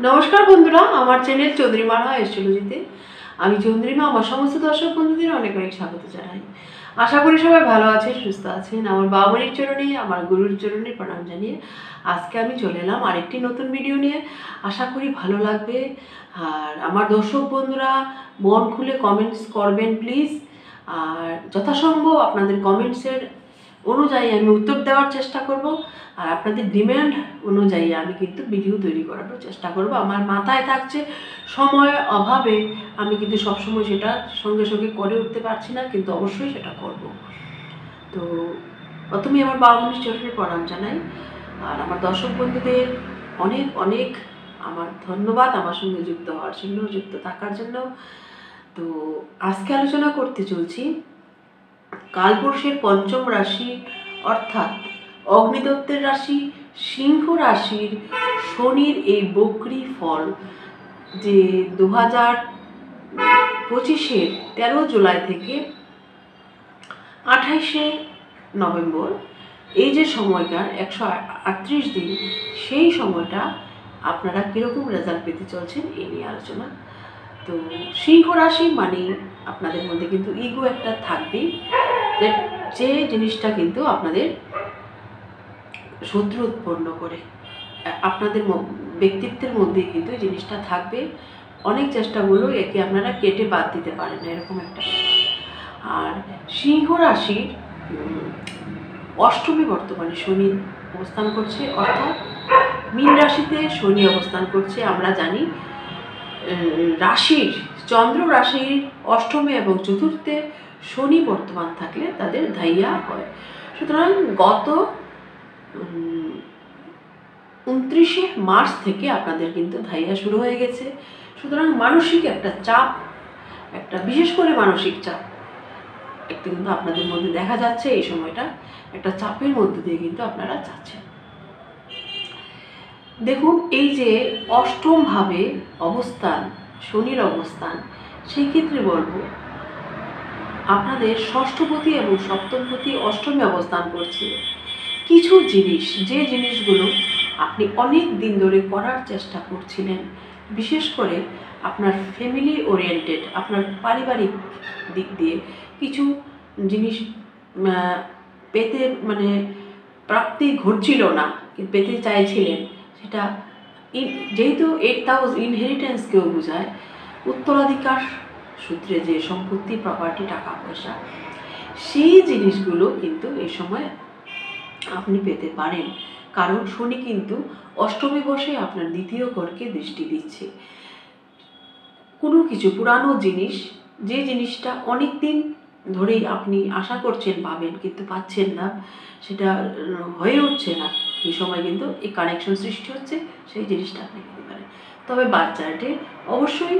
নমস্কার বন্ধুরা, আমার চ্যানেল চৌধুরী মারা এস্ট্রোলজিতে আমি চৌধুরীমা আমার সমস্ত দর্শক বন্ধুদের অনেক অনেক স্বাগত জানাই। আশা করি সবাই ভালো আছেন, সুস্থ আছেন। আমার বাবামণির চরণে, আমার গুরুর চরণে প্রণাম জানিয়ে আজকে আমি চলে এলাম আরেকটি নতুন ভিডিও নিয়ে। আশা করি ভালো লাগবে। আর আমার দর্শক বন্ধুরা মন খুলে কমেন্টস করবেন প্লিজ। আর যথাসম্ভব আপনাদের কমেন্টসের অনুযায়ী আমি উত্তর দেওয়ার চেষ্টা করব। আর আপনাদের ডিমান্ড অনুযায়ী আমি কিন্তু ভিডিও তৈরি করার চেষ্টা করব। আমার মাথায় থাকছে সময় অভাবে আমি কিন্তু সবসময় সেটা সঙ্গে সঙ্গে করে উঠতে পারছি না, কিন্তু অবশ্যই সেটা করব। তো প্রথমে আমার বাবামণির চরণে প্রণাম জানাই। আর আমার দর্শক বন্ধুদের অনেক অনেক আমার ধন্যবাদ আমার সঙ্গে যুক্ত হওয়ার জন্য, যুক্ত থাকার জন্য। তো আজকে আলোচনা করতে চলছি কালপুরুষের পঞ্চম রাশি অর্থাৎ অগ্নিতত্ত্বের রাশি সিংহ রাশির শনির এই বক্রি ফল, যে 2025-এর 13 জুলাই থেকে 28শে নভেম্বর, এই যে সময়টা 138 দিন, সেই সময়টা আপনারা কীরকম রেজাল্ট পেতে চলছেন এই নিয়ে আলোচনা। তো সিংহ রাশি মানে আপনাদের মধ্যে কিন্তু ইগো একটা থাকবেই, যে জিনিসটা কিন্তু আপনাদের শত্রু উৎপন্ন করে। আপনাদের ব্যক্তিত্বের মধ্যে কিন্তু জিনিসটা থাকবে। অনেক চেষ্টাগুলো একে আপনারা কেটে বাদ দিতে পারেন না, এরকম একটা। আর সিংহ রাশির অষ্টমী বর্তমানে শনি অবস্থান করছে, অর্থাৎ মীন রাশিতে শনি অবস্থান করছে। আমরা জানি রাশির চন্দ্র রাশির অষ্টমে এবং চতুর্থে শনি বর্তমান থাকলে তাদের ধাইয়া হয়। সুতরাং গত 29শে মার্চ থেকে আপনাদের কিন্তু ধাইয়া শুরু হয়ে গেছে। সুতরাং মানসিক একটা চাপ, একটা বিশেষ করে মানসিক চাপ একটু কিন্তু আপনাদের মধ্যে দেখা যাচ্ছে। এই সময়টা একটা চাপের মধ্যে দিয়ে কিন্তু আপনারা যাচ্ছেন। দেখুন, এই যে অষ্টমভাবে অবস্থান, শনির অবস্থান, সেই ক্ষেত্রে বলবো আপনাদের ষষ্ঠপতি এবং সপ্তমপতি অষ্টমে অবস্থান করছে। কিছু জিনিস, যে জিনিসগুলো আপনি অনেক দিন ধরে করার চেষ্টা করছিলেন, বিশেষ করে আপনার ফ্যামিলি ওরিয়েন্টেড, আপনার পারিবারিক দিক দিয়ে কিছু জিনিস পেতে প্রাপ্তি ঘটছিল না, কিন্তু পেতে চাইছিলেন, সেটা যেহেতু 8th হাউস ইনহেরিটেন্সকেও বোঝায়, উত্তরাধিকার সূত্রে যে সম্পত্তি, প্রপার্টি, টাকা পয়সা, সেই জিনিসগুলো কিন্তু এই সময় আপনি পেতে পারেন। কারণ শনি কিন্তু অষ্টমী বসে আপনার দ্বিতীয় ঘরকে দৃষ্টি দিচ্ছে। কোনো কিছু পুরানো জিনিস, যে জিনিসটা অনেক দিন ধরেই আপনি আশা করছেন পাবেন কিন্তু পাচ্ছেন না, সেটা হয়ে উঠছে না, এই সময় কিন্তু এই কানেকশন সৃষ্টি হচ্ছে, সেই জিনিসটা আপনি পেতে পারেন। তবে বাচ্চাটে অবশ্যই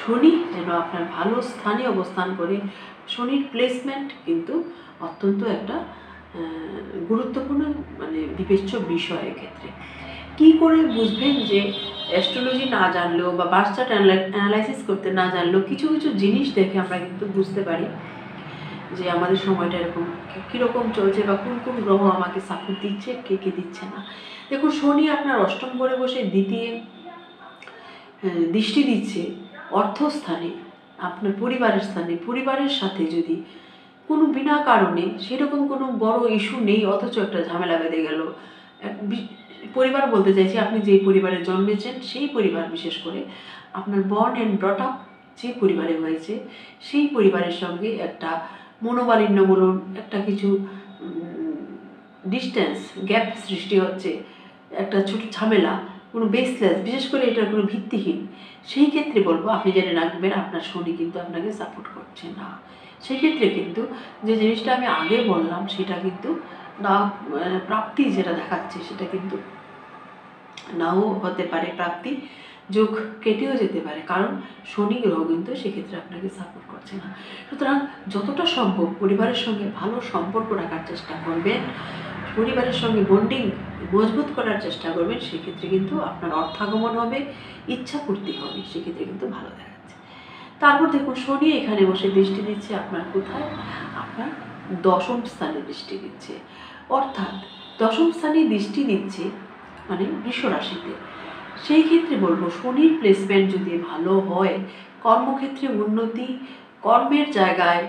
শনি যেন আপনার ভালো স্থানে অবস্থান করে। শনির প্লেসমেন্ট কিন্তু অত্যন্ত একটা গুরুত্বপূর্ণ বিবেচ্য বিষয়। এক্ষেত্রে কী করে বুঝবেন যে অ্যাস্ট্রোলজি না জানলেও বা বার্থ চার্ট অ্যানালাইসিস করতে না জানলেও কিছু কিছু জিনিস দেখে আমরা কিন্তু বুঝতে পারি যে আমাদের সময়টা এরকম কীরকম চলছে বা কোন কোন গ্রহ আমাকে সাপোর্ট দিচ্ছে, কে কে দিচ্ছে না। দেখুন, শনি আপনার অষ্টম ঘরে বসে দ্বিতীয় দৃষ্টি দিচ্ছে অর্থস্থানে, আপনার পরিবারের স্থানে। পরিবারের সাথে যদি কোনো বিনা কারণে সেরকম কোনো বড় ইস্যু নেই, অথচ একটা ঝামেলা বেঁধে গেল, পরিবার বলতে চাইছি আপনি যেই পরিবারে জন্মেছেন সেই পরিবার, বিশেষ করে আপনার বর্ন অ্যান্ড ব্রট আপ যে পরিবারে হয়েছে, সেই পরিবারের সঙ্গে একটা মনোমালিন্য বলুন, একটা কিছু ডিস্টেন্স, গ্যাপ সৃষ্টি হচ্ছে, একটা ছোট ঝামেলা, কোনো বেসলেস, বিশেষ করে এটার কোনো ভিত্তিহীন, সেই ক্ষেত্রে বলবো আপনি জেনে রাখবেন আপনার শনি কিন্তু আপনাকে সাপোর্ট করছে না। সেক্ষেত্রে কিন্তু যে জিনিসটা আমি আগে বললাম সেটা কিন্তু না, প্রাপ্তি যেটা দেখাচ্ছে সেটা কিন্তু নাও হতে পারে, প্রাপ্তি যোগ কেটেও যেতে পারে, কারণ শনি গ্রহ কিন্তু সেক্ষেত্রে আপনাকে সাপোর্ট করছে না। সুতরাং যতটা সম্ভব পরিবারের সঙ্গে ভালো সম্পর্ক রাখার চেষ্টা করবেন, পরিবারের সঙ্গে বন্ডিং মজবুত করার চেষ্টা করবেন, সেক্ষেত্রে কিন্তু আপনার অর্থাগমন হবে, ইচ্ছা পূর্তি হবে, সেক্ষেত্রে কিন্তু ভালো দেখাচ্ছে। তারপর দেখুন, শনি এখানে বসে দৃষ্টি দিচ্ছে আপনার কোথায়, আপনার দশম স্থানে দৃষ্টি দিচ্ছে, অর্থাৎ দশম স্থানে দৃষ্টি দিচ্ছে মানে বৃষ রাশিতে। সেই ক্ষেত্রে বলবো শনির প্লেসমেন্ট যদি ভালো হয়, কর্মক্ষেত্রে উন্নতি, কর্মের জায়গায়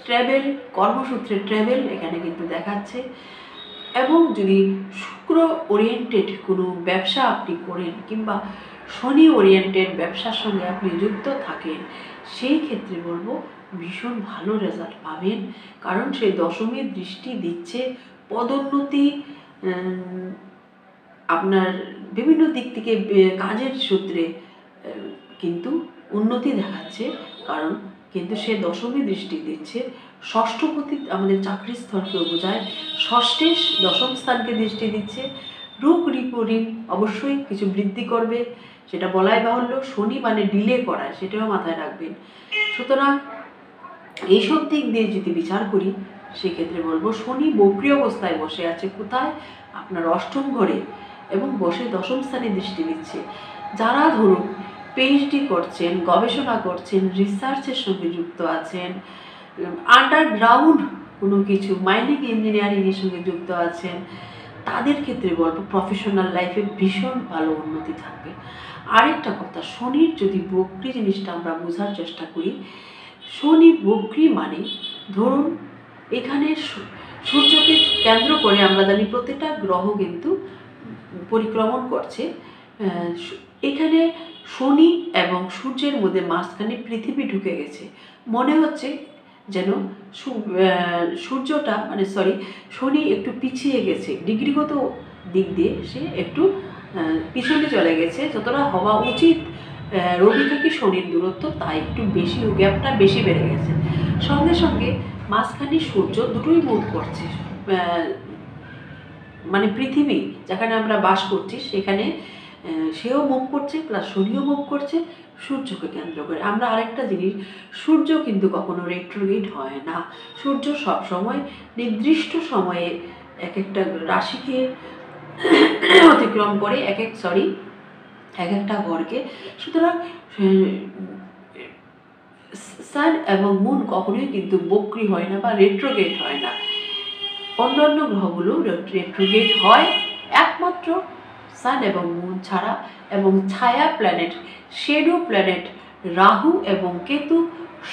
ট্র্যাভেল, কর্মসূত্রে ট্র্যাভেল এখানে কিন্তু দেখাচ্ছে। এবং যদি শুক্র ওরিয়েন্টেড কোনো ব্যবসা আপনি করেন কিংবা শনি ওরিয়েন্টেড ব্যবসার সঙ্গে আপনি যুক্ত থাকেন, সেই ক্ষেত্রে বলবো ভীষণ ভালো রেজাল্ট পাবেন। কারণ সে দশমীর দৃষ্টি দিচ্ছে, পদোন্নতি, আপনার বিভিন্ন দিক থেকে কাজের সূত্রে কিন্তু উন্নতি দেখাচ্ছে। কারণ কিন্তু সে দশমী দৃষ্টি দিচ্ছে, ষষ্ঠপতি আমাদের চাকরির স্থলকে বোঝায়, ষষ্ঠে দশম স্থানকে দৃষ্টি দিচ্ছে। রোগ রিপোর্টিং অবশ্যই কিছু বৃদ্ধি করবে, সেটা বলাই বাহুল্য। শনি মানে ডিলে করা, সেটাও মাথায় রাখবেন। সুতরাং এইসব দিক দিয়ে যদি বিচার করি, সেক্ষেত্রে বলবো শনি বক্রী অবস্থায় বসে আছে কোথায়, আপনার অষ্টম ঘরে, এবং বসে দশম স্থানে দৃষ্টি দিচ্ছে। যারা ধরুন পিএইচডি করছেন, গবেষণা করছেন, রিসার্চের সঙ্গে যুক্ত আছেন, আন্ডারগ্রাউন্ড কোনো কিছু মাইনিং ইঞ্জিনিয়ারিংয়ের সঙ্গে যুক্ত আছেন, তাদের ক্ষেত্রে বলবো প্রফেশনাল লাইফে ভীষণ ভালো উন্নতি থাকবে। আরেকটা কথা, শনির যদি বক্রী জিনিসটা আমরা বোঝার চেষ্টা করি, শনি বক্রী মানে ধরুন এখানে সূর্যকে কেন্দ্র করে আমরা জানি প্রতিটা গ্রহ কিন্তু পরিক্রমণ করছে। এখানে শনি এবং সূর্যের মধ্যে মাঝখানে পৃথিবী ঢুকে গেছে, মনে হচ্ছে যেন সূর্যটা মানে শনি একটু পিছিয়ে গেছে, ডিগ্রিগত দিক দিয়ে সে একটু পিছনে চলে গেছে। যতটা হওয়া উচিত রবি থেকে শনির দূরত্ব, তাই একটু বেশি, গ্যাপটা বেশি বেড়ে গেছে। সঙ্গে সঙ্গে মাঝখানে সূর্য দুটোই মুভ করছে, মানে পৃথিবী যেখানে আমরা বাস করছি সেখানে সেও মুভ করছে, প্লাস শনিও মুভ করছে সূর্যকে কেন্দ্র করে। আমরা আরেকটা জিনিস, সূর্য কিন্তু কখনো রেট্রোগেট হয় না। সূর্য সবসময় নির্দিষ্ট সময়ে এক একটা রাশিকে অতিক্রম করে এক একটা ঘরকে। সুতরাং সান এবং মুন কখনোই কিন্তু বক্রী হয় না বা রেট্রোগেট হয় না। অন্যান্য গ্রহগুলো রেট্রোগেট হয় একমাত্র সান এবং মুন ছাড়া। এবং ছায়া প্ল্যানেট, শেডো প্ল্যানেট রাহু এবং কেতু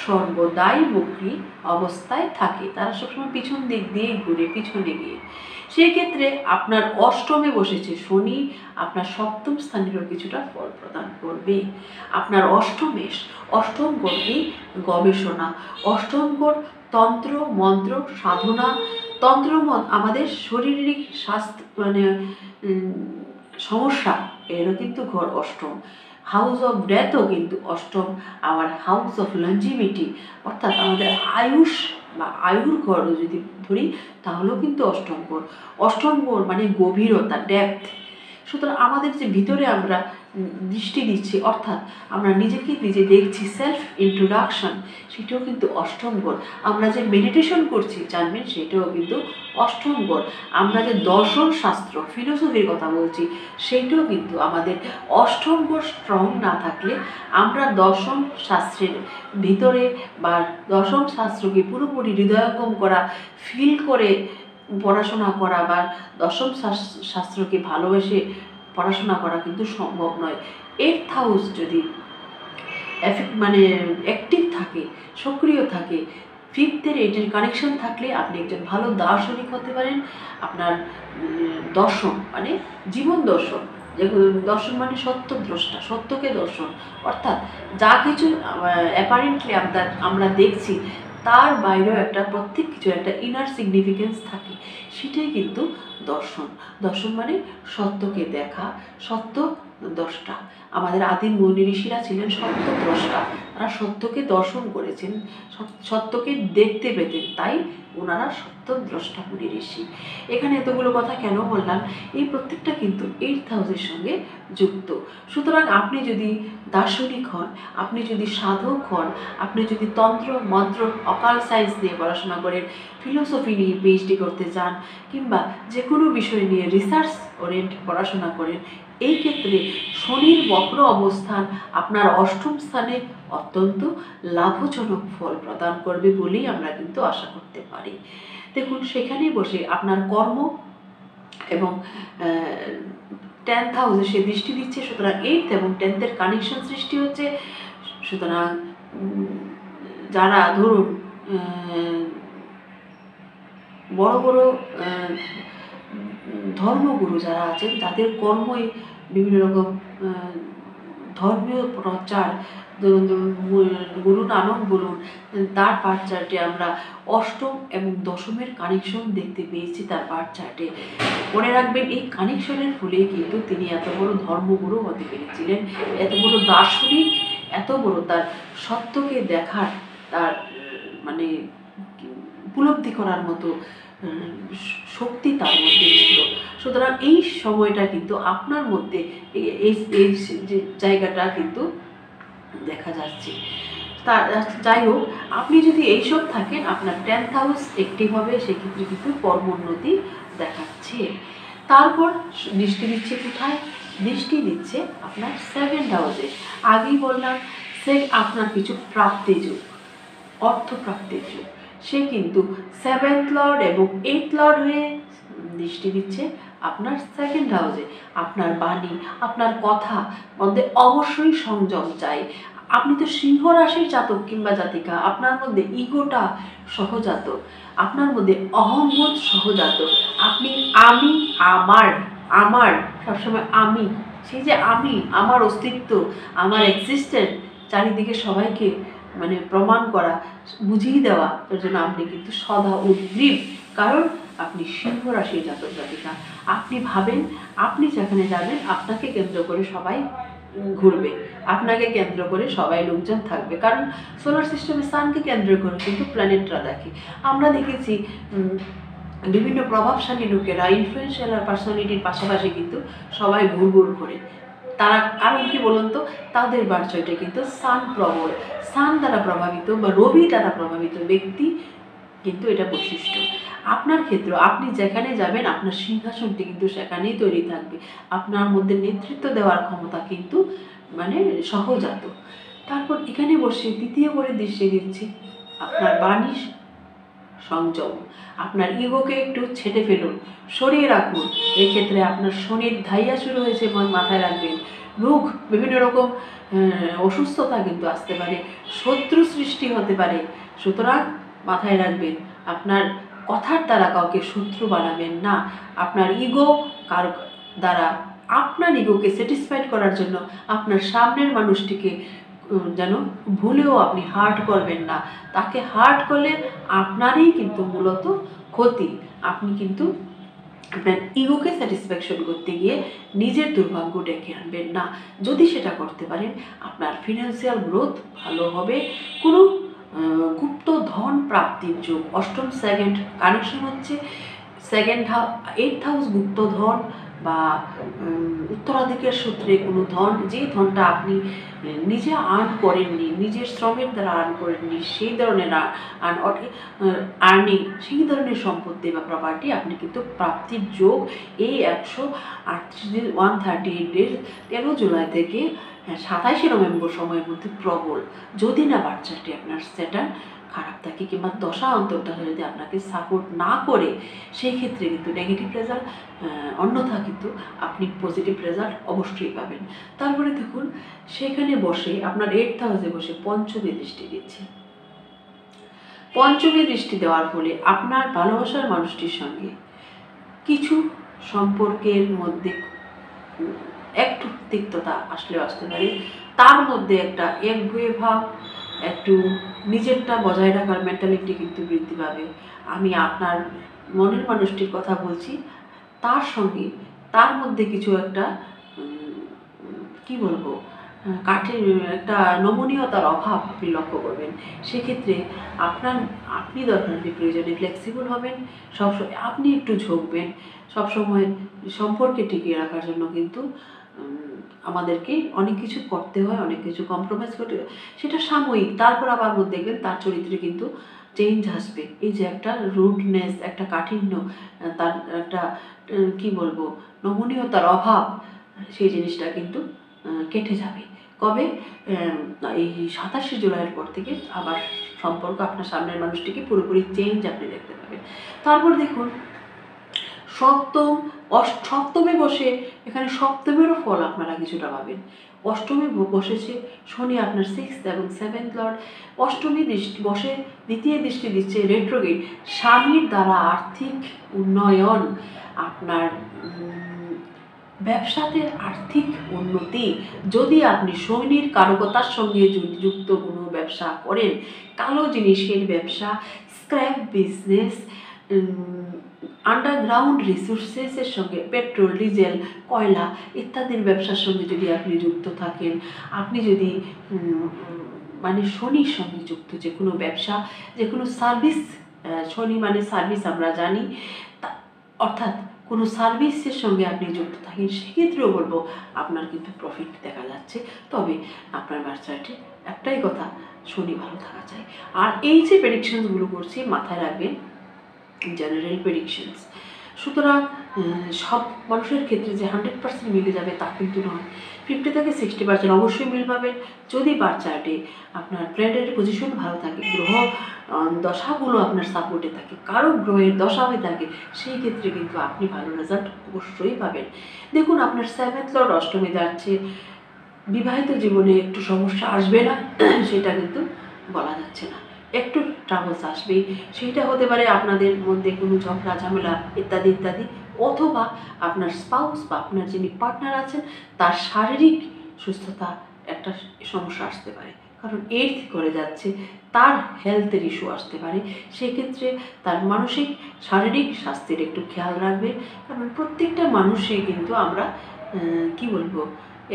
সর্বদাই বক্রী অবস্থায় থাকে, তারা সবসময় পিছন দিক দিয়ে ঘুরে, পিছনে গিয়ে। সেই ক্ষেত্রে আপনার অষ্টমে বসেছে শনি, আপনার সপ্তম স্থানেরও কিছুটা ফল প্রদান করবে। আপনার অষ্টম ঘরটি গবেষণা, অষ্টম ঘর তন্ত্র মন্ত্র সাধনা, আমাদের শারীরিক স্বাস্থ্য মানে সমস্যা, এরও কিন্তু ঘর অষ্টম। হাউস অফ ডেথও কিন্তু অষ্টম, আবার হাউস অফ লঞ্জিভিটি অর্থাৎ আমাদের আয়ুষ বা আয়ুর ঘরও যদি ধরি তাহলেও কিন্তু অষ্টম ঘর মানে গভীরতা, ডেপথ। সুতরাং আমাদের যে ভিতরে আমরা দৃষ্টি দিচ্ছি, অর্থাৎ আমরা নিজেকে নিজে দেখছি, সেলফ ইন্ট্রোডাকশন, সেটাও কিন্তু অষ্টম ঘর। আমরা যে মেডিটেশন করছি জানবেন, সেটাও কিন্তু অষ্টম ঘর। আমরা যে দর্শন শাস্ত্র, ফিলোসফির কথা বলছি, সেইটাও কিন্তু আমাদের অষ্টম ঘর স্ট্রং না থাকলে আমরা দর্শন শাস্ত্রের ভিতরে বা দর্শন শাস্ত্রকে পুরোপুরি হৃদয়ঙ্গম করা, ফিল করে পড়াশোনা করা বা দশম শাস্ত্রকে ভালোবেসে পড়াশোনা করা কিন্তু সম্ভব নয়। 8th হাউস যদি মানে অ্যাক্টিভ থাকে, সক্রিয় থাকে, 5th-এর 8-এর কানেকশন থাকলে আপনি একজন ভালো দার্শনিক হতে পারেন। আপনার দর্শন মানে জীবন দর্শন, যেগুলো দর্শন মানে সত্যদ্রষ্টা, সত্যকে দর্শন, অর্থাৎ যা কিছু অ্যাপারেন্টলি আমরা দেখছি তার বাইরেও প্রত্যেক কিছু একটা ইনার সিগনিফিকেন্স থাকে, সেটাই কিন্তু দর্শন মানে সত্যকে দেখা, সত্য দ্রষ্টা। আমাদের আদিম মুনি ঋষিরা ছিলেন সত্যদ্রষ্টা, তারা সত্যকে দর্শন করেছেন, সত্যকে দেখতে পেতেন, তাই ওনারা সত্যদ্রষ্টা মুনি ঋষি। এখানে এতগুলো কথা কেন বললাম, এই প্রত্যেকটা কিন্তু 8th হাউসের সঙ্গে যুক্ত। সুতরাং আপনি যদি দার্শনিক হন, আপনি যদি সাধক হন, আপনি যদি তন্ত্র মন্ত্র অকাল সায়েন্স নিয়ে পড়াশোনা করেন, ফিলোসফি নিয়ে পিএইচডি করতে চান, কিংবা যে কোনো বিষয় নিয়ে রিসার্চ ওরিয়েন্টেড পড়াশোনা করেন, এই ক্ষেত্রে শনির বক্র অবস্থান আপনার অষ্টম স্থানে অত্যন্ত লাভজনক ফল প্রদান করবে বলেই আমরা কিন্তু আশা করতে পারি। দেখুন, সেখানে বসে আপনার কর্ম এবং 10th হাউসে সে দৃষ্টি দিচ্ছে, সুতরাং 8th এবং 10th-এর কানেকশন সৃষ্টি হচ্ছে। সুতরাং যারা ধরুন বড় বড় ধর্মগুরু যারা আছেন, তাদের কর্মই বিভিন্ন রকম ধর্মীয় প্রচার, গুরু নানক বলুন, তার পার্ট চার্টে আমরা অষ্টম এবং দশমের কানেকশন দেখতে পেয়েছি তার পার্ট চার্টে। মনে রাখবেন, এই কানেকশনের ফলে কিন্তু তিনি এত বড় ধর্মগুরু হতে পেরেছিলেন, এত বড় দার্শনিক, এত বড় তার সত্যকে দেখার, তার মানে উপলব্ধি করার মতো শক্তি তার মধ্যে ছিল। সুতরাং এই সময়টা কিন্তু আপনার মধ্যে এই যে জায়গাটা কিন্তু দেখা যাচ্ছে। যাই হোক, আপনি যদি এইসব থাকেন, আপনার 10th হাউস অ্যাক্টিভ হবে, সেক্ষেত্রে কিন্তু কর্মোন্নতি দেখাচ্ছে। তারপর দৃষ্টি দিচ্ছে কোথায়? দৃষ্টি দিচ্ছে আপনার 7th হাউসে। আগেই বললাম, সে আপনার কিছু প্রাপ্তি যোগ, অর্থ প্রাপ্তির যোগ। সে কিন্তু 7th লর্ড এবং 8th লর্ড হয়ে দৃষ্টি দিচ্ছে আপনার 2nd হাউসে। আপনার বাণী, আপনার কথা মধ্যে অবশ্যই সংযম চাই। আপনি তো সিংহ রাশির জাতক কিংবা জাতিকা, আপনার মধ্যে ইগোটা সহজাত, আপনার মধ্যে অহংবোধ সহজাত। আপনি আমি, আমার সবসময় আমি, সেই যে আমি, আমার অস্তিত্ব, আমার এক্সিস্টেন্স, চারিদিকে সবাইকে মানে প্রমাণ করা, বুঝিয়ে দেওয়া, এর জন্য আপনি কিন্তু সদা উদ্গ্রীব। কারণ আপনি সিংহ রাশির জাতক জাতিকা। আপনি ভাবেন আপনি যেখানে যাবেন, আপনাকে কেন্দ্র করে সবাই ঘুরবে, আপনাকে কেন্দ্র করে সবাই লোকজন থাকবে। কারণ সোলার সিস্টেমে সানকে কেন্দ্র করে কিন্তু প্ল্যানেটরা দেখে। আমরা দেখেছি বিভিন্ন প্রভাবশালী লোকেরা, ইনফ্লুয়েন্সিয়াল পার্সোনালিটির পাশাপাশি কিন্তু সবাই ঘুরঘুর করে। তারা কারণ কি বলুন তো? তাদের বার্চয়টা কিন্তু সান প্রবল, সান দ্বারা প্রভাবিত বা রবি দ্বারা প্রভাবিত ব্যক্তি কিন্তু এটা বৈশিষ্ট্য। আপনার ক্ষেত্রে আপনি যেখানে যাবেন, আপনার সিংহাসনটি কিন্তু সেখানেই তৈরি থাকবে। আপনার মধ্যে নেতৃত্ব দেওয়ার ক্ষমতা কিন্তু মানে সহজাত। তারপর এখানে বসে দ্বিতীয় করে দৃষ্টি দিচ্ছি আপনার বাণী সংযম। আপনার ইগোকে একটু ছেটে ফেলুন, সরিয়ে রাখুন। এক্ষেত্রে আপনার শনির ধাইয়া শুরু হয়েছে, মাথায় রাখবেন। রোগ, বিভিন্ন রকম অসুস্থতা কিন্তু আসতে পারে, শত্রু সৃষ্টি হতে পারে। সুতরাং মাথায় রাখবেন, আপনার কথার দ্বারা কাউকে শত্রু বানাবেন না। আপনার ইগো কার দ্বারা, আপনার ইগোকে স্যাটিসফাইড করার জন্য আপনার সামনের মানুষটিকে যেন ভুলেও আপনি হার্ট করবেন না। তাকে হার্ট করলে আপনারই কিন্তু মূলত ক্ষতি। আপনি কিন্তু আপনার ইগোকে স্যাটিসফ্যাকশন করতে গিয়ে নিজের দুর্ভাগ্য ডেকে আনবেন না। যদি সেটা করতে পারেন, আপনার ফিনান্সিয়াল গ্রোথ ভালো হবে। কোনো গুপ্ত ধন প্রাপ্তির যোগ, অষ্টম 2nd কানেকশন হচ্ছে। 8th হাউস গুপ্ত ধন বা উত্তরাধিকার সূত্রে কোনো ধন, যে ধনটা আপনি নিজে আর্ন করেননি, নিজের শ্রমের দ্বারা আর্ন করেননি, সেই ধরনের আর্নিং, সেই ধরনের সম্পত্তি বা প্রপার্টি আপনি কিন্তু প্রাপ্তির যোগ এই 138 ডেজ 13 জুলাই থেকে 27 নভেম্বর সময়ের মধ্যে প্রবল। যদি না বাচ্চাটি আপনার স্যাটার্ন খারাপ থাকে কিংবা দশা অন্তর্দশা যদি আপনাকে সাপোর্ট না করে, সেই ক্ষেত্রে কিন্তু নেগেটিভ রেজাল্ট, অন্যথা কিন্তু আপনি পজিটিভ রেজাল্ট অবশ্যই পাবেন। তারপরে দেখুন, সেখানে বসে আপনার 8th হাউসে বসে পঞ্চমী দৃষ্টি দিচ্ছে। পঞ্চমী দৃষ্টি দেওয়ার ফলে আপনার ভালোবাসার মানুষটির সঙ্গে কিছু সম্পর্কের মধ্যে একটু তিক্ততা আসতে পারে। তার মধ্যে একটা একগুঁয়ে ভাব, একটু নিজেরটা বজায় রাখার মেন্টালিটি কিন্তু বৃদ্ধি পাবে। আমি আপনার মনের মানুষটির কথা বলছি, তার সঙ্গে তার মধ্যে কিছু একটা কি বলবো, একটা নমনীয়তার অভাব আপনি লক্ষ্য করবেন। সেক্ষেত্রে আপনি দরকার প্রয়োজনে ফ্লেক্সিবল হবেন, সবসময় আপনি একটু ঝুঁকবেন। সবসময় সম্পর্কে টিকিয়ে রাখার জন্য কিন্তু আমাদেরকে অনেক কিছু করতে হয়, অনেক কিছু কম্প্রোমাইজ করতে হয়, সেটা সাময়িক। তারপর আবার দেখবেন তার চরিত্রে কিন্তু চেঞ্জ আসবে। এই যে একটা রুডনেস, একটা কাঠিন্য, তার একটা কি বলবো, নমনীয়তার অভাব, সেই জিনিসটা কিন্তু কেটে যাবে। কবে? এই 27 জুলাইয়ের পর থেকে আবার সম্পর্ক, আপনার সামনের মানুষটিকে পুরোপুরি চেঞ্জ আপনি দেখতে পাবেন। তারপর দেখুন, সপ্তমে বসে এখানে সপ্তমেরও ফল আপনারা কিছুটা পাবেন। অষ্টমে বসেছে শনি আপনার 6th এবং 7th লর্ড। অষ্টমী বসে দ্বিতীয় দৃষ্টি দিচ্ছে রেট্রোগেট। স্বামীর দ্বারা আর্থিক উন্নয়ন, আপনার ব্যবসাতে আর্থিক উন্নতি, যদি আপনি শনির কারকতার সঙ্গে যুক্ত কোনো ব্যবসা করেন, কালো জিনিসের ব্যবসা, স্ক্র্যাপ বিজনেস, আন্ডারগ্রাউন্ড রিসোর্সেসের সঙ্গে পেট্রোল, ডিজেল, কয়লা ইত্যাদির ব্যবসার সঙ্গে যদি আপনি যুক্ত থাকেন, আপনি যদি মানে শনির সঙ্গে যুক্ত যে কোনো ব্যবসা, যে কোনো সার্ভিস, শনি মানে সার্ভিস আমরা জানি, অর্থাৎ কোনো সার্ভিসের সঙ্গে আপনি যুক্ত থাকেন, সেক্ষেত্রেও বলবো আপনার কিন্তু প্রফিট দেখা যাচ্ছে। তবে আপনার বাচ্চাটি একটাই কথা, শনি ভালো থাকা চাই। আর এই যে প্রেডিকশনসগুলো করছি মাথায় রাখবেন, জেনারেল প্রেডিকশনস, সুতরাং সব মানুষের ক্ষেত্রে যে 100% মিলে যাবে তা কিন্তু নয়। 50 থেকে 60% অবশ্যই মিল পাবেন যদি বাচ্চাটি আপনার প্ল্যানেটের পজিশন ভালো থাকে, গ্রহ দশাগুলো আপনার সাপোর্টে থাকে, কারো গ্রহের দশা হয়ে থাকে, সেই ক্ষেত্রে কিন্তু আপনি ভালো রেজাল্ট অবশ্যই পাবেন। দেখুন আপনার 7th লর্ড অষ্টমে যাচ্ছে, বিবাহিত জীবনে একটু সমস্যা আসবে না সেটা কিন্তু বলা যাচ্ছে না, একটু ট্রাবলস আসবেই। সেইটা হতে পারে আপনাদের মধ্যে কোনো ঝগড়া ঝামেলা ইত্যাদি ইত্যাদি, অথবা আপনার স্পাউস বা আপনার যিনি পার্টনার আছেন তার শারীরিক সুস্থতা একটা সমস্যা আসতে পারে, কারণ 8th করে যাচ্ছে, তার হেলথের ইস্যু আসতে পারে। সেক্ষেত্রে তার মানসিক শারীরিক স্বাস্থ্যের একটু খেয়াল রাখবে, কারণ প্রত্যেকটা মানুষই কিন্তু আমরা কি বলবো,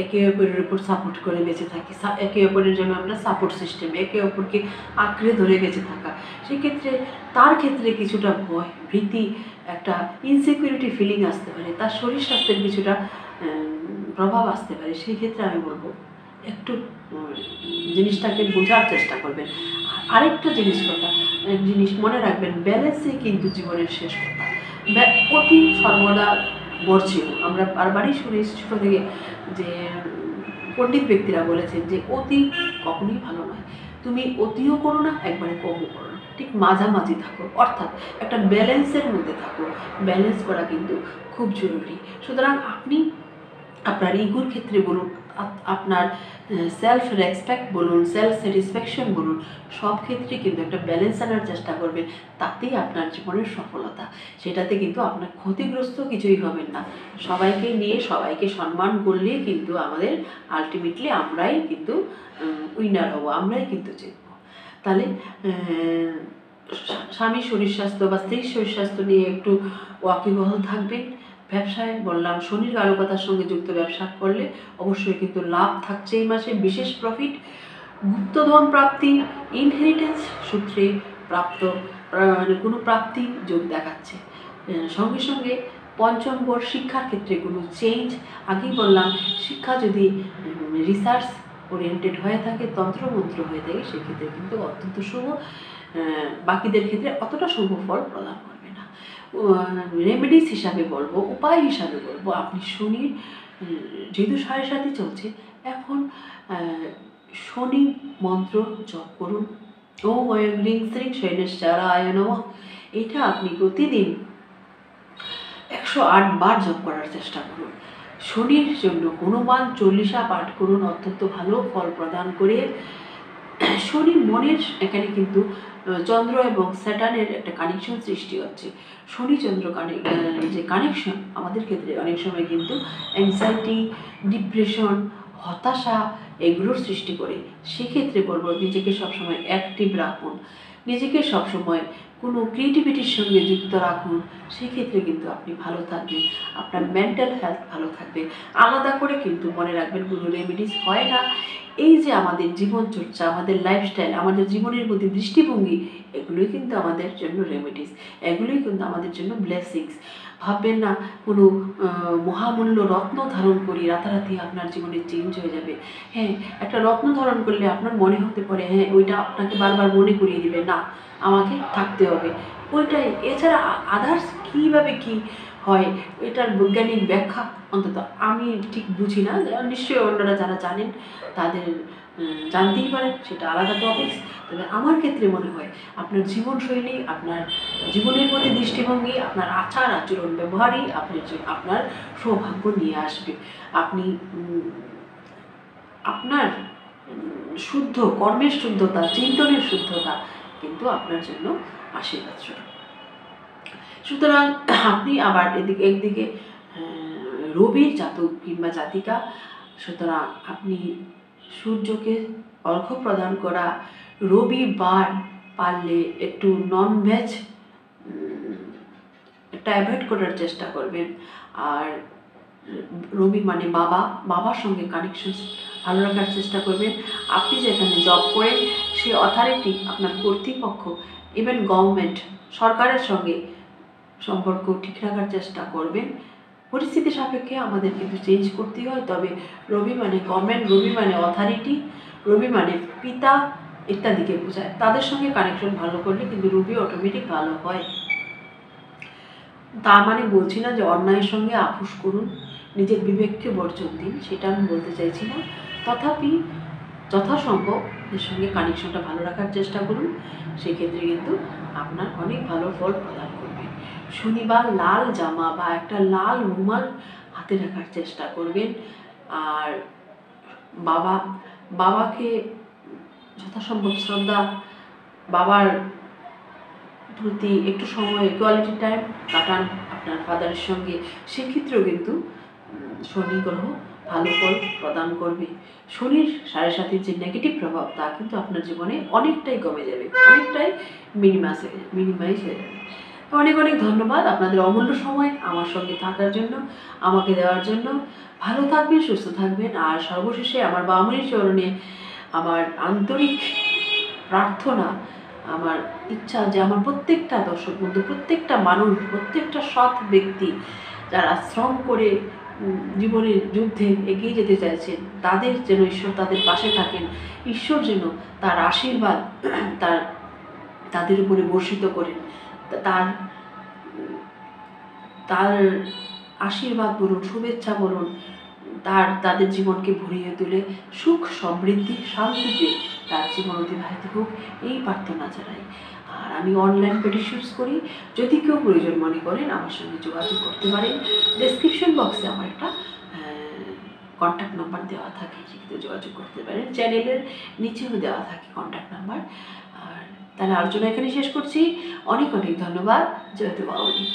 একে অপরের উপর সাপোর্ট করে বেঁচে থাকি, একে অপরের জন্য আমরা সাপোর্ট সিস্টেম, একে অপরকে আঁকড়ে ধরে বেঁচে থাকা। সেক্ষেত্রে তার ক্ষেত্রে কিছুটা ভয়, ভীতি, একটা ইনসিকিউরিটি ফিলিং আসতে পারে, তার শরীর স্বাস্থ্যের কিছুটা প্রভাব আসতে পারে। সেই ক্ষেত্রে আমি বলবো একটু জিনিসটাকে বোঝার চেষ্টা করবেন। আরেকটা জিনিস মনে রাখবেন, ব্যালেন্সই কিন্তু জীবনের শেষ কথা। অতি সর্বদা বর্জ্য। আমরা বারবারই শুনি ছোটো থেকে যে পণ্ডিত ব্যক্তিরা বলেছেন যে অতি কখনোই ভালো নয়, তুমি অতিও করো না, একবারে কমও করো না, ঠিক মাঝামাঝি থাকো, অর্থাৎ একটা ব্যালেন্সের মধ্যে থাকো। ব্যালেন্স করা কিন্তু খুব জরুরি। সুতরাং আপনি আপনার ইগোর ক্ষেত্রে বলুন, আপনার সেলফ রেসপেক্ট বলুন, সেলফ স্যাটিসফ্যাকশন বলুন, সব ক্ষেত্রে কিন্তু একটা ব্যালেন্স আনার চেষ্টা করবেন, তাতেই আপনার জীবনের সফলতা। সেটাতে কিন্তু আপনার ক্ষতিগ্রস্ত কিছুই হবেন না। সবাইকে নিয়ে সবাইকে সম্মান করলে কিন্তু আমাদের আলটিমেটলি আমরাই কিন্তু উইনার হব, আমরাই কিন্তু জিতব। তাহলে স্বামীর শরীর স্বাস্থ্য বা স্ত্রীর শরীর স্বাস্থ্য নিয়ে একটু ওয়াকিবহাল থাকবেন। ব্যবসায় বললাম শনির কারকতার সঙ্গে যুক্ত ব্যবসা করলে অবশ্যই কিন্তু লাভ থাকছে এই মাসে, বিশেষ প্রফিট, গুপ্তধন প্রাপ্তি, ইনহেরিটেন্স সূত্রে প্রাপ্ত কোনো প্রাপ্তি যোগ দেখাচ্ছে। সঙ্গে সঙ্গে পঞ্চম ঘর শিক্ষার ক্ষেত্রে কোনো চেঞ্জ, আগেই বললাম শিক্ষা যদি রিসার্চ ওরিয়েন্টেড হয়ে থাকে, তন্ত্রমন্ত্র হয়ে থাকে, সেক্ষেত্রে কিন্তু অত্যন্ত শুভ, বাকিদের ক্ষেত্রে অতটা শুভ ফল প্রদান করবে না। রেমেডিস হিসাবে বলবো, উপায় হিসাবে বলবো, আপনি শনির যেহেতু 7.5 চলছে এখন, শনি মন্ত্র জপ করুন, ওম ঐং হ্রিং শ্রীং শৈলেশ্বরায় নমঃ। এটা আপনি প্রতিদিন 108 বার জপ করার চেষ্টা করুন। শনির জন্য হনুমান চল্লিশা পাঠ করুন, অত্যন্ত ভালো ফল প্রদান করে। শনি মনের, এখানে কিন্তু চন্দ্র এবং স্যাটার্নের একটা কানেকশন সৃষ্টি হচ্ছে। শনি চন্দ্র যে কানেকশন আমাদের ক্ষেত্রে অনেক সময় কিন্তু অ্যাংজাইটি, ডিপ্রেশন, হতাশা এগুলোর সৃষ্টি করে। সেক্ষেত্রে বলবো নিজেকে সবসময় অ্যাক্টিভ রাখুন, নিজেকে সবসময় কোনো ক্রিয়েটিভিটির সঙ্গে যুক্ত রাখুন, সেক্ষেত্রে কিন্তু আপনি ভালো থাকবেন, আপনার মেন্টাল হেলথ ভালো থাকবে। আলাদা করে কিন্তু মনে রাখবেন কোনো রেমেডিস হয় না। এই যে আমাদের জীবনচর্চা, আমাদের লাইফস্টাইল, আমাদের জীবনের প্রতি দৃষ্টিভঙ্গি, এগুলোই কিন্তু আমাদের জন্য রেমেডিস, এগুলোই কিন্তু আমাদের জন্য ব্লেসিংস। ভাববেন না কোনো মহামূল্য রত্ন ধারণ করি রাতারাতি আপনার জীবনে চেঞ্জ হয়ে যাবে। হ্যাঁ, একটা রত্ন ধারণ করলে আপনার মনে হতে পারে, হ্যাঁ ওইটা আপনাকে বারবার মনে করিয়ে দিবে, না আমাকে থাকতে হবে ওইটাই, এছাড়া আদার্স কীভাবে কী হয়, এটার বৈজ্ঞানিক ব্যাখ্যা অন্তত আমি ঠিক বুঝি না। নিশ্চয়ই অন্যরা যারা জানেন তাদের জানতেই পারেন, সেটা আলাদা টপিক। তবে আমার ক্ষেত্রে মনে হয় আপনার জীবনশৈলী, আপনার জীবনের প্রতি দৃষ্টিভঙ্গি, আপনার আচার আচরণ ব্যবহারই আপনার সৌভাগ্য নিয়ে আসবে। আপনি আপনার শুদ্ধ কর্মের শুদ্ধতা, চিন্তনের শুদ্ধতা কিন্তু আপনার জন্য আশীর্বাদ স্বরূপ। সুতরাং আপনি আবার একদিকে রবির জাতক কিংবা জাতিকা, সুতরাং আপনি সূর্যকে অর্ঘ্য প্রদান করা, রবিবার পারলে একটু ননভেজ একটা অ্যাভয়েড করার চেষ্টা করবেন। আর রবি মানে বাবার সঙ্গে কানেকশন ভালো রাখার চেষ্টা করবেন। আপনি যেখানে জব করেন সে অথরিটি, আপনার কর্তৃপক্ষ, ইভেন গভর্নমেন্ট, সরকারের সঙ্গে সম্পর্ক ঠিক রাখার চেষ্টা করবেন। পরিস্থিতি সাপেক্ষে আমাদের কিন্তু চেঞ্জ করতেই হয়, তবে রবি মানে গভর্নমেন্ট, রবি মানে অথরিটি, রবি মানে পিতা ইত্যাদিকে বোঝায়। তাদের সঙ্গে কানেকশন ভালো করলে কিন্তু রবি অটোমেটিক ভালো হয়। তার মানে বলছি না যে অন্যায়ের সঙ্গে আপোষ করুন, নিজের বিবেককে বর্জন দিন, সেটা আমি বলতে চাইছি না। তথাপি যথাসম্ভব এর সঙ্গে কানেকশনটা ভালো রাখার চেষ্টা করুন, সেক্ষেত্রে কিন্তু আপনার অনেক ভালো ফল প্রদান করবে। শনিবার লাল জামা বা একটা লাল রুমাল হাতে রাখার চেষ্টা করবেন। আর বাবাকে যথাসম্ভব শ্রদ্ধা, বাবার প্রতি একটু সময় কোয়ালিটি টাইম কাটান আপনার ফাদারের সঙ্গে, সেক্ষেত্রেও কিন্তু শনি গ্রহ ভালো ফল প্রদান করবে। শনির 7.5 যে নেগেটিভ প্রভাব তা কিন্তু আপনার জীবনে অনেকটাই কমে যাবে, অনেকটাই মিনিমাইজ হয়ে যাবে। অনেক অনেক ধন্যবাদ আপনাদের অমূল্য সময় আমার সঙ্গে থাকার জন্য, আমাকে দেওয়ার জন্য। ভালো থাকবেন, সুস্থ থাকবেন। আর সর্বশেষে আমার বামুনির চরণে আমার আন্তরিক প্রার্থনা, আমার ইচ্ছা যে আমার প্রত্যেকটা দর্শক বন্ধু, প্রত্যেকটা মানুষ, প্রত্যেকটা সৎ ব্যক্তি যারা শ্রম করে জীবনের যুদ্ধে এগিয়ে যেতে চাইছেন, তাদের যেন ঈশ্বর তাদের পাশে থাকেন। ঈশ্বর যেন তার আশীর্বাদ তাদের উপরে বর্ষিত করেন। তার আশীর্বাদ বলুন, শুভেচ্ছা বলুন, তাদের জীবনকে ভরিয়ে তুলে সুখ, সমৃদ্ধি, শান্তিতে তার জীবন অতিবাহিত হোক, এই প্রার্থনা জানাই। আর আমি অনলাইন পেটিশনস করি, যদি কেউ প্রয়োজন মনে করেন আমার সঙ্গে যোগাযোগ করতে পারেন। ডেসক্রিপশন বক্সে আমার একটা কন্ট্যাক্ট নাম্বার দেওয়া থাকে, সেক্ষেত্রে যোগাযোগ করতে পারেন। চ্যানেলের নিচেও দেওয়া থাকে কন্ট্যাক্ট নাম্বার। আর তাহলে আলোচনা এখানে শেষ করছি। অনেক অনেক ধন্যবাদ। জয়তু বাউলি।